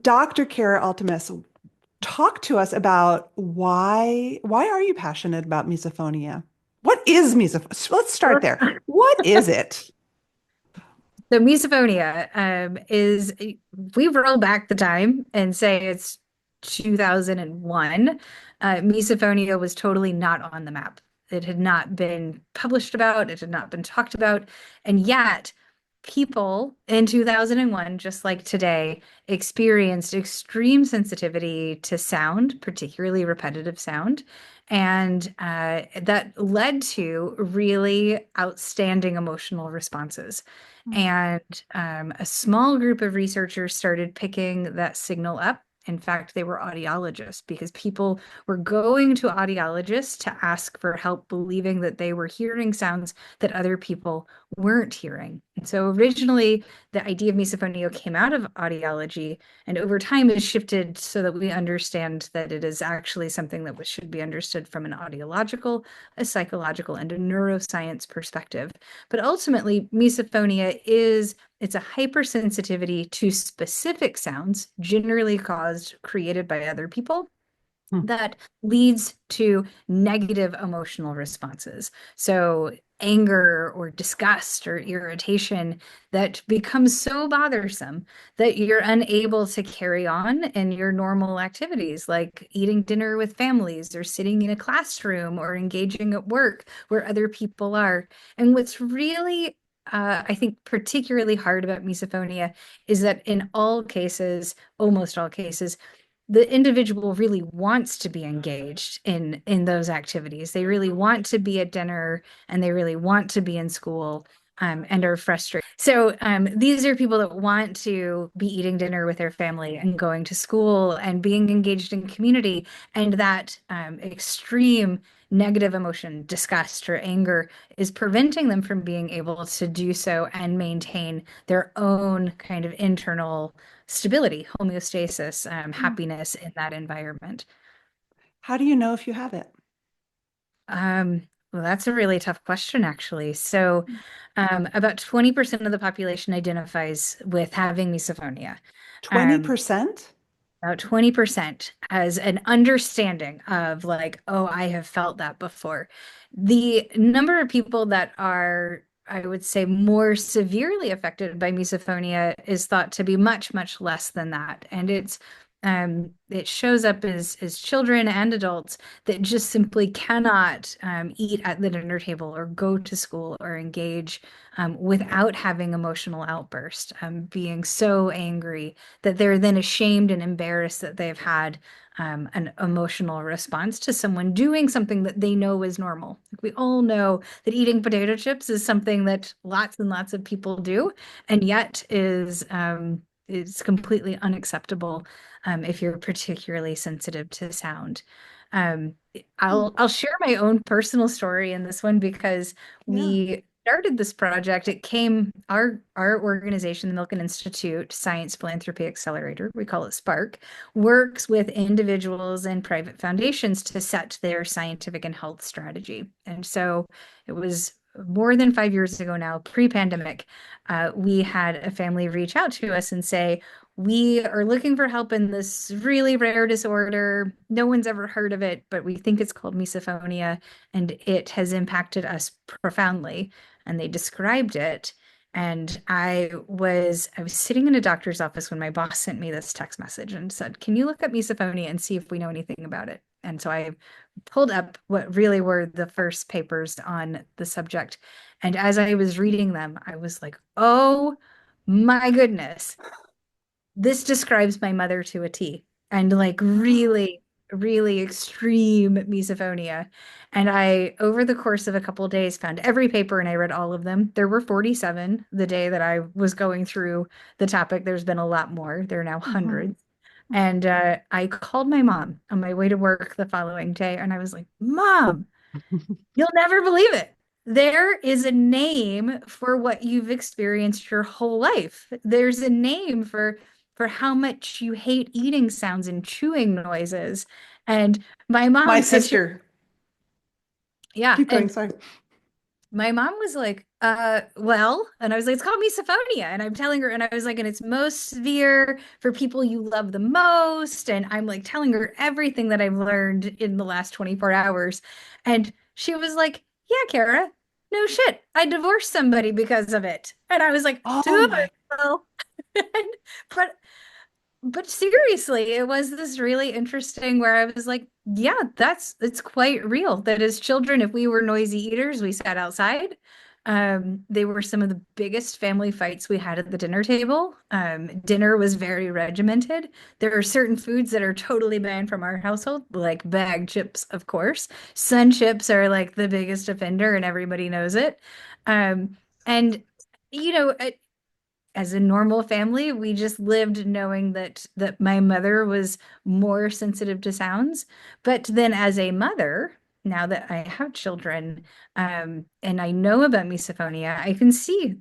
Dr. Cara Altimus, talk to us about why are you passionate about misophonia? What is misophonia? Let's start there. What is it? So misophonia is we roll back the time and say it's 2001. Misophonia was totally not on the map. It had not been published about, it had not been talked about, and yet people in 2001, just like today, experienced extreme sensitivity to sound, particularly repetitive sound. And that led to really outstanding emotional responses. And a small group of researchers started picking that signal up. In fact, they were audiologists because people were going to audiologists to ask for help, believing that they were hearing sounds that other people weren't hearing. And so originally, the idea of misophonia came out of audiology, and over time has shifted so that we understand that it is actually something that should be understood from an audiological, a psychological, and a neuroscience perspective. But ultimately, misophonia is it's a hypersensitivity to specific sounds, generally created by other people, Hmm. that leads to negative emotional responses. So, anger or disgust or irritation that becomes so bothersome that you're unable to carry on in your normal activities, like eating dinner with families or sitting in a classroom or engaging at work where other people are. And what's really I think particularly hard about misophonia is that in all cases, almost all cases, the individual really wants to be engaged in those activities. They really want to be at dinner and they really want to be in school, and are frustrated. So these are people that want to be eating dinner with their family and going to school and being engaged in community, and that extreme negative emotion, disgust or anger, is preventing them from being able to do so and maintain their own kind of internal stability, homeostasis, happiness in that environment. How do you know if you have it? Well, that's a really tough question, actually. So, about 20% of the population identifies with having misophonia. Um, 20%? about 20% has an understanding of, like, oh, I have felt that before. The number of people that are, I would say, more severely affected by misophonia is thought to be much, much less than that. And it shows up as children and adults that just simply cannot eat at the dinner table or go to school or engage without having emotional outbursts, being so angry that they're then ashamed and embarrassed that they've had an emotional response to someone doing something that they know is normal. Like, we all know that eating potato chips is something that lots and lots of people do, and yet is completely unacceptable if you're particularly sensitive to sound. Um, I'll share my own personal story in this one because Yeah. we started this project. It came our organization, the Milken Institute Science Philanthropy Accelerator, we call it Spark, works with individuals and private foundations to set their scientific and health strategy. And so it was more than 5 years ago now, pre-pandemic. We had a family reach out to us and say, we are looking for help in this really rare disorder. No one's ever heard of it, but we think it's called misophonia, and it has impacted us profoundly. And they described it. And I was sitting in a doctor's office when my boss sent me this text message and said, "Can you look up misophonia and see if we know anything about it?" And so I pulled up what really were the first papers on the subject. And as I was reading them, I was like, "Oh my goodness, this describes my mother to a T." And like really, really extreme misophonia. And I, over the course of a couple of days, found every paper and I read all of them. There were 47 the day that I was going through the topic. There's been a lot more. There are now Mhm. hundreds. And I called my mom on my way to work the following day and I was like, "Mom, you'll never believe it. There is a name for what you've experienced your whole life. There's a name for how much you hate eating sounds and chewing noises." And my My mom said, sister. yeah, Keep going, sorry. my mom was like, well, and I was like, it's called misophonia. And I'm telling her, and I was like, and it's most severe for people you love the most. And I'm like telling her everything that I've learned in the last 24 hours. And she was like, yeah, Kara, no shit. I divorced somebody because of it. And I was like, Oh good. my, Well, but seriously, it was this really interesting where I was like, yeah, it's quite real that as children, if we were noisy eaters, we sat outside. They were some of the biggest family fights we had at the dinner table. Dinner was very regimented. There are certain foods that are totally banned from our household, like bag chips, of course. Sun chips are like the biggest offender, and everybody knows it. And you know, as a normal family, we just lived knowing that my mother was more sensitive to sounds. But then as a mother, now that I have children, and I know about misophonia, I can see,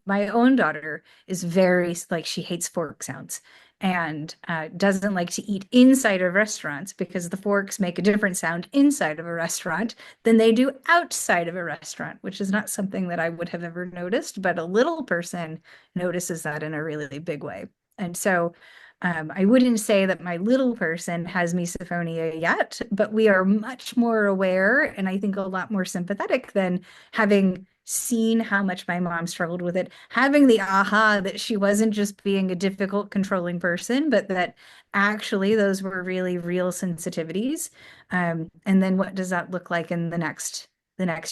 my own daughter is very like she hates fork sounds and doesn't like to eat inside of restaurants because the forks make a different sound inside of a restaurant than they do outside of a restaurant, which is not something that I would have ever noticed, but a little person notices that in a really big way. And so I wouldn't say that my little person has misophonia yet, but we are much more aware and I think a lot more sympathetic than having seen how much my mom struggled with it, having the aha that she wasn't just being a difficult, controlling person, but that actually those were really real sensitivities. And then what does that look like in the next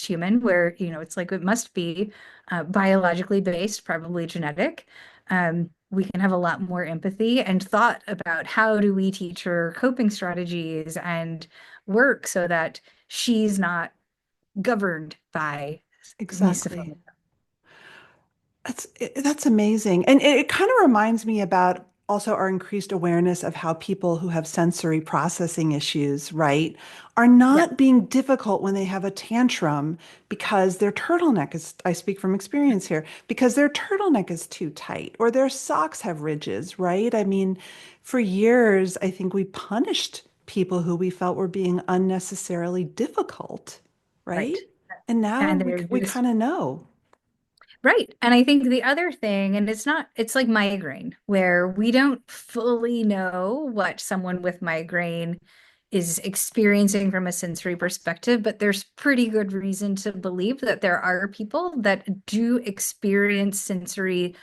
human where, it's like it must be biologically based, probably genetic. We can have a lot more empathy and thought about how do we teach her coping strategies and work so that she's not governed by exactly. misophonia. That's amazing. And it kind of reminds me about also our increased awareness of how people who have sensory processing issues, right, are Yeah, not being difficult when they have a tantrum because their turtleneck is, I speak from experience here, because their turtleneck is too tight or their socks have ridges, right? I mean, for years, I think we punished people who we felt were being unnecessarily difficult, right? right. And now And we they're we just kind of know. right. And I think the other thing, and it's like migraine, where we don't fully know what someone with migraine is experiencing from a sensory perspective, but there's pretty good reason to believe that there are people that do experience sensory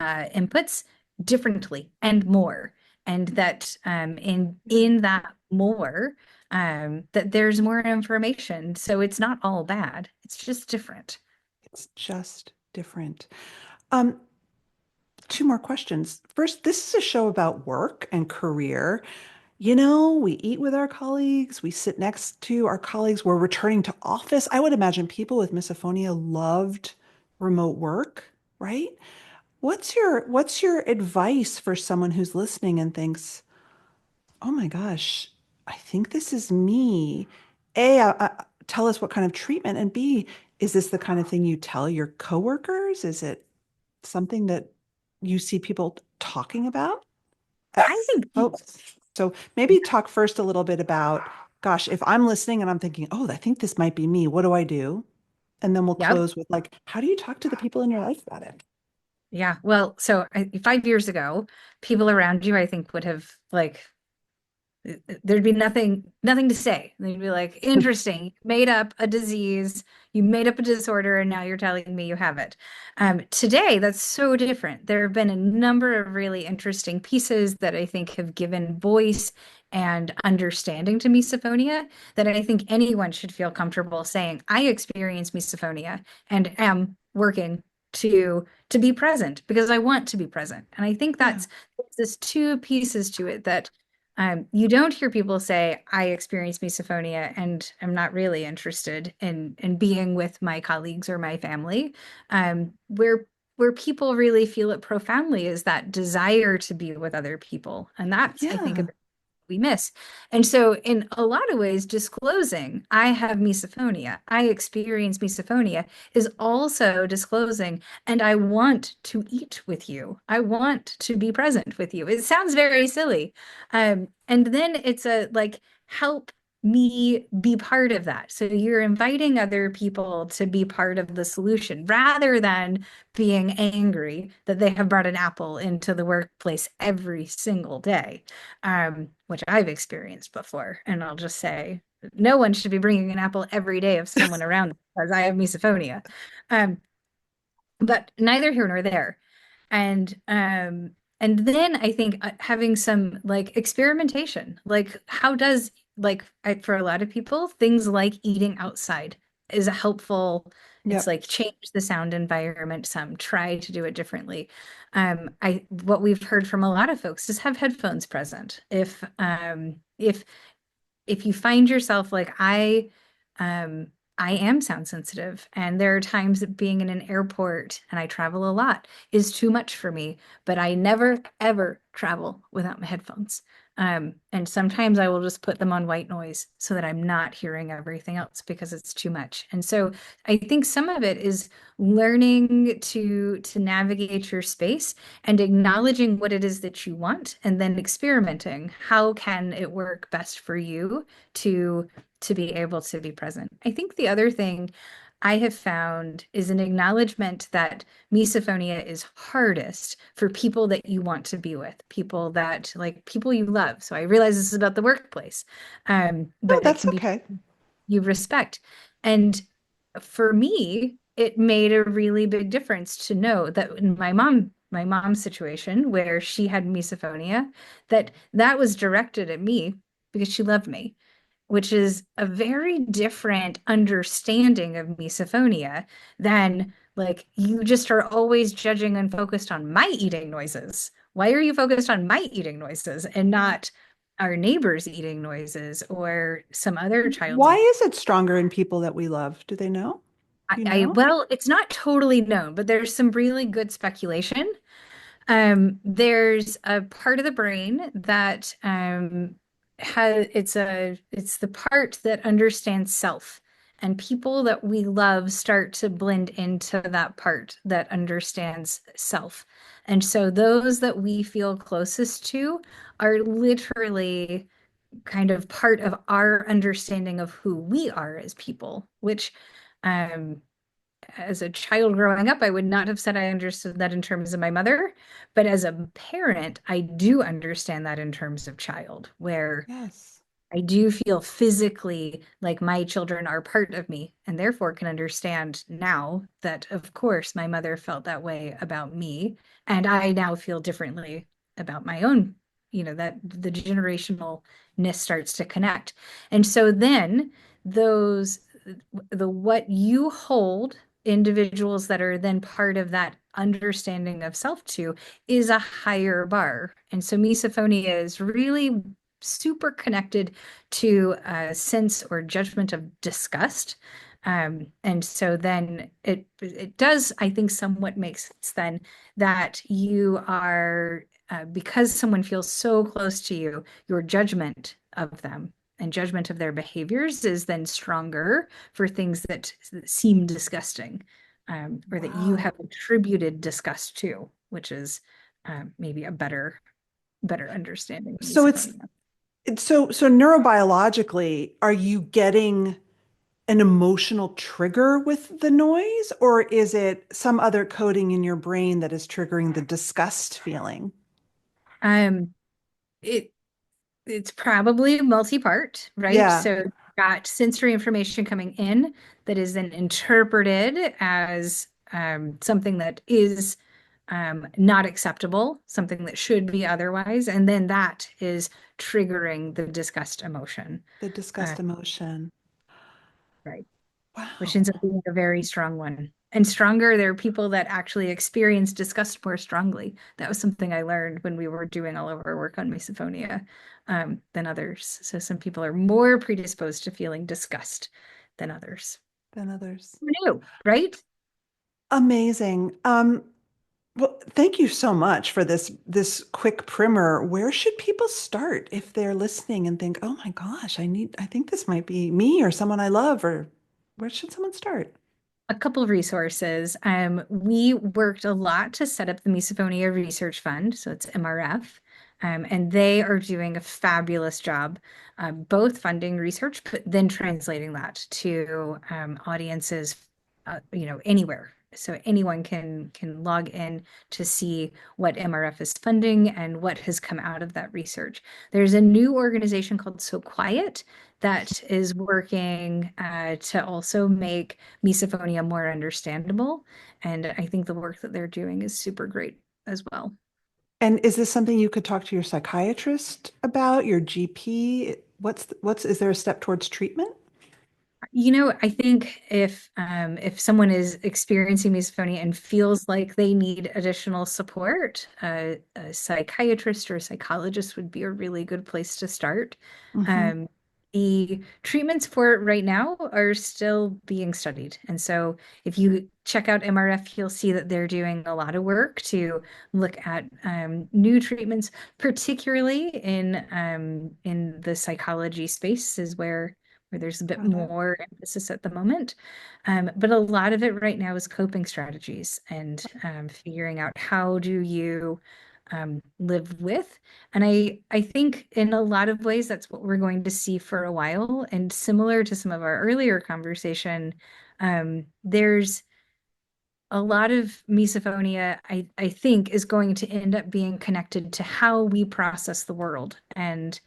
inputs differently and more. And that in that more, that there's more information. So it's not all bad. It's just different. It's just different. Um, Two more questions. First, this is a show about work and career. We eat with our colleagues, we sit next to our colleagues, we're returning to office. I would imagine people with misophonia loved remote work, right? What's your advice for someone who's listening and thinks, "Oh my gosh, I think this is me." A, tell us what kind of treatment, and B, is this the kind of thing you tell your coworkers? Is it something that you see people talking about? I think Oh, so maybe talk first a little bit about, gosh, if I'm listening and I'm thinking, oh, I think this might be me, what do I do? And then we'll Yep. close with like, how do you talk to the people in your life about it? Yeah. Well, so 5 years ago, people around you, I think, would have like there'd be nothing to say. They'd be like, interesting, you made up a disease, you made up a disorder, and now you're telling me you have it. Today, that's so different. There have been a number of really interesting pieces that I think have given voice and understanding to misophonia that I think anyone should feel comfortable saying, I experience misophonia and am working to be present because I want to be present. And I think Yeah. there's this two pieces to it that you don't hear people say, I experience misophonia and I'm not really interested in being with my colleagues or my family. Where people really feel it profoundly is that desire to be with other people. And that's, I think, a Yeah. bit we miss. And so, in a lot of ways, disclosing I have misophonia, I experience misophonia is also disclosing, and I want to eat with you. I want to be present with you. It sounds very silly, and then it's a like help me be part of that. So you're inviting other people to be part of the solution rather than being angry that they have brought an apple into the workplace every single day, which I've experienced before. And I'll just say, no one should be bringing an apple every day of someone around because I have misophonia. Um, but neither here nor there. And then I think having some like experimentation, like how does for a lot of people, things like eating outside is a helpful. It's Yep. like change the sound environment some, try to do it differently. I what we've heard from a lot of folks is have headphones present. If you find yourself like um I am sound sensitive, and there are times that being in an airport, and I travel a lot, is too much for me, but I never ever travel without my headphones. And sometimes I will just put them on white noise so that I'm not hearing everything else because it's too much. And so I think some of it is learning to navigate your space and acknowledging what it is that you want, and then experimenting. How can it work best for you to be able to be present? I think the other thing I have found is an acknowledgement that misophonia is hardest for people that you want to be with, people that like people you love. So I realize this is about the workplace, No, but it that's can be okay. you respect. And for me, it made a really big difference to know that in my mom's situation where she had misophonia, that was directed at me because she loved me, which is a very different understanding of misophonia than like you just are always judging and focused on my eating noises. Why are you focused on my eating noises and Right. not our neighbors' eating noises or some other child's Why eating? is it stronger in people that we love? Do they know? Do you know? Well, it's not totally known, but there's some really good speculation. There's a part of the brain that has it's the part that understands self. And people that we love start to blend into that part that understands self. And so those that we feel closest to are literally kind of part of our understanding of who we are as people, which um as a child growing up, I would not have said I understood that in terms of my mother, but as a parent, I do understand that in terms of child, where Yes. I do feel physically like my children are part of me, and therefore can understand now that, of course, my mother felt that way about me, and I now feel differently about my own, that the generationalness starts to connect. And so then those, the what you hold individuals that are then part of that understanding of self to is a higher bar. And so misophonia is really super connected to a sense or judgment of disgust. And so then it does, I think, somewhat make sense then that you are because someone feels so close to you, your judgment of them and judgment of their behaviors is then stronger for things that seem disgusting, or that you have Wow. attributed disgust to, which is maybe a better understanding of So misophonia. so neurobiologically, are you getting an emotional trigger with the noise, or is it some other coding in your brain that is triggering the disgust feeling? Um, it it's probably multi-part, right? Yeah, So you've got sensory information coming in that is then interpreted as something that is not acceptable, something that should be otherwise, and then that is triggering the disgust emotion. the Uh, disgust emotion. right. Which ends up Wow. being a very strong one. And stronger, there are people that actually experience disgust more strongly. That was something I learned when we were doing all of our work on misophonia, than others. So some people are more predisposed to feeling disgust than others. Than others. Who knew, right? Amazing. Well, thank you so much for this quick primer. Where should people start if they're listening and think, "Oh my gosh, I think this might be me or someone I love," or where should someone start? A couple of resources. We worked a lot to set up the Misophonia Research Fund, so it's MRF. And they are doing a fabulous job, both funding research, but then translating that to audiences, anywhere. So anyone can log in to see what MRF is funding and what has come out of that research. There's a new organization called So Quiet that is working to also make misophonia more understandable. And I think the work that they're doing is super great as well. And is this something you could talk to your psychiatrist about, your GP? Is there a step towards treatment? I think if someone is experiencing misophonia and feels like they need additional support, a psychiatrist or a psychologist would be a really good place to start. Hmm. Um, the treatments for it right now are still being studied. And so if you check out MRF, you'll see that they're doing a lot of work to look at new treatments, particularly in the psychology space is where there's a bit Got it. more emphasis at the moment. But a lot of it right now is coping strategies and figuring out how do you live with. And I think in a lot of ways, that's what we're going to see for a while. And similar to some of our earlier conversation, there's a lot of misophonia, I think, is going to end up being connected to how we process the world. And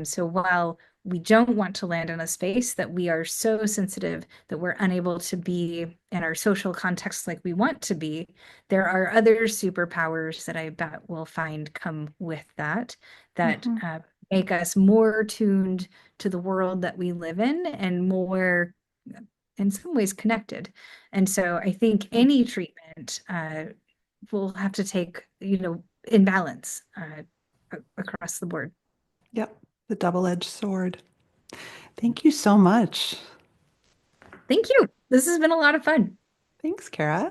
so while we don't want to land in a space that we are so sensitive that we're unable to be in our social context like we want to be, there are other superpowers that I bet we'll find come with that Hmm. make us more tuned to the world that we live in and more, in some ways, connected. And so I think Yeah. any treatment will have to take, in balance across the board. Yep. The double-edged sword. Thank you so much. Thank you. This has been a lot of fun. Thanks, Kara.